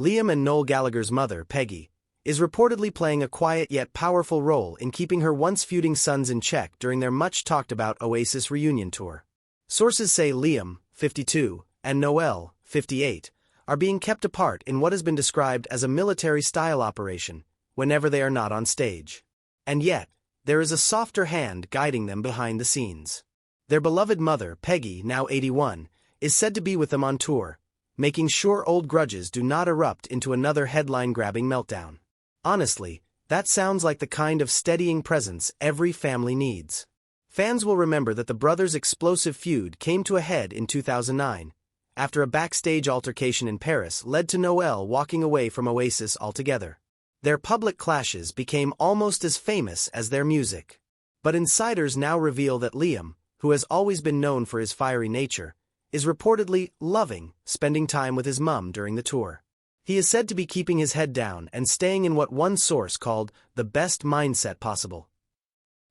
Liam and Noel Gallagher's mother, Peggy, is reportedly playing a quiet yet powerful role in keeping her once feuding sons in check during their much-talked-about Oasis reunion tour. Sources say Liam, 52, and Noel, 58, are being kept apart in what has been described as a military-style operation whenever they are not on stage. And yet, there is a softer hand guiding them behind the scenes. Their beloved mother, Peggy, now 81, is said to be with them on tour, making sure old grudges do not erupt into another headline-grabbing meltdown. Honestly, that sounds like the kind of steadying presence every family needs. Fans will remember that the brothers' explosive feud came to a head in 2009, after a backstage altercation in Paris led to Noel walking away from Oasis altogether. Their public clashes became almost as famous as their music. But insiders now reveal that Liam, who has always been known for his fiery nature, is reportedly loving spending time with his mum during the tour. He is said to be keeping his head down and staying in what one source called the best mindset possible.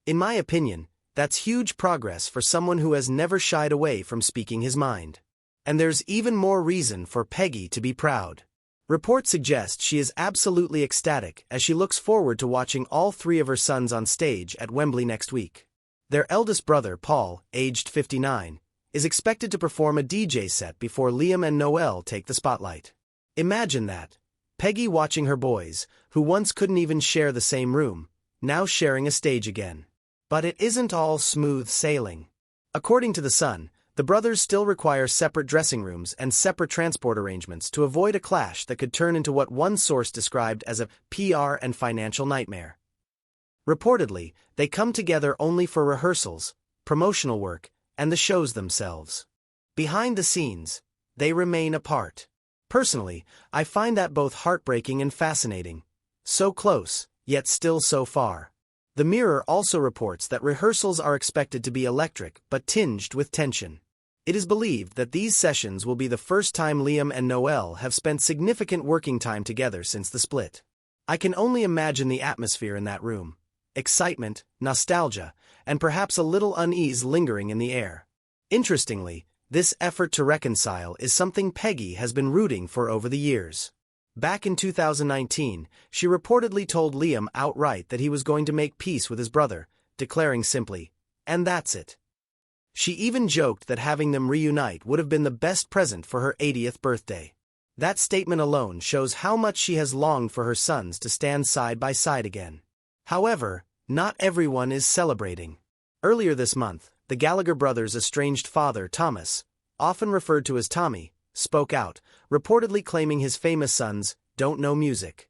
In my opinion, that's huge progress for someone who has never shied away from speaking his mind. And there's even more reason for Peggy to be proud. Reports suggest she is absolutely ecstatic as she looks forward to watching all three of her sons on stage at Wembley next week. Their eldest brother, Paul, aged 59, is expected to perform a DJ set before Liam and Noel take the spotlight. Imagine that. Peggy watching her boys, who once couldn't even share the same room, now sharing a stage again. But it isn't all smooth sailing. According to The Sun, the brothers still require separate dressing rooms and separate transport arrangements to avoid a clash that could turn into what one source described as a PR and financial nightmare. Reportedly, they come together only for rehearsals, promotional work, and the shows themselves. Behind the scenes, they remain apart. Personally, I find that both heartbreaking and fascinating. So close, yet still so far. The Mirror also reports that rehearsals are expected to be electric but tinged with tension. It is believed that these sessions will be the first time Liam and Noel have spent significant working time together since the split. I can only imagine the atmosphere in that room. Excitement, nostalgia, and perhaps a little unease lingering in the air. Interestingly, this effort to reconcile is something Peggy has been rooting for over the years. Back in 2019, she reportedly told Liam outright that he was going to make peace with his brother, declaring simply, "And that's it." She even joked that having them reunite would have been the best present for her 80th birthday. That statement alone shows how much she has longed for her sons to stand side by side again. However, not everyone is celebrating. Earlier this month, the Gallagher brothers' estranged father, Thomas, often referred to as Tommy, spoke out, reportedly claiming his famous sons don't know music.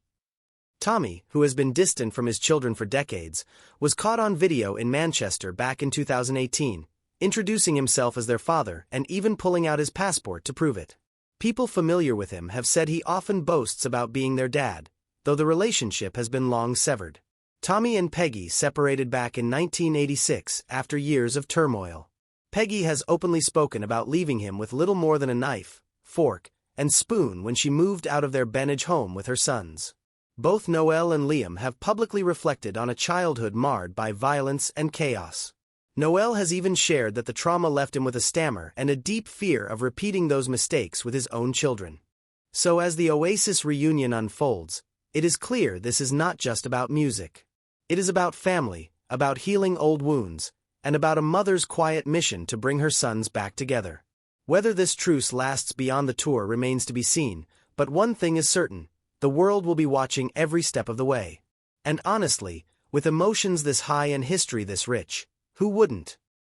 Tommy, who has been distant from his children for decades, was caught on video in Manchester back in 2018, introducing himself as their father and even pulling out his passport to prove it. People familiar with him have said he often boasts about being their dad, though the relationship has been long severed. Tommy and Peggy separated back in 1986 after years of turmoil. Peggy has openly spoken about leaving him with little more than a knife, fork, and spoon when she moved out of their Benage home with her sons. Both Noel and Liam have publicly reflected on a childhood marred by violence and chaos. Noel has even shared that the trauma left him with a stammer and a deep fear of repeating those mistakes with his own children. So as the Oasis reunion unfolds, it is clear this is not just about music. It is about family, about healing old wounds, and about a mother's quiet mission to bring her sons back together. Whether this truce lasts beyond the tour remains to be seen, but one thing is certain, the world will be watching every step of the way. And honestly, with emotions this high and history this rich, who wouldn't?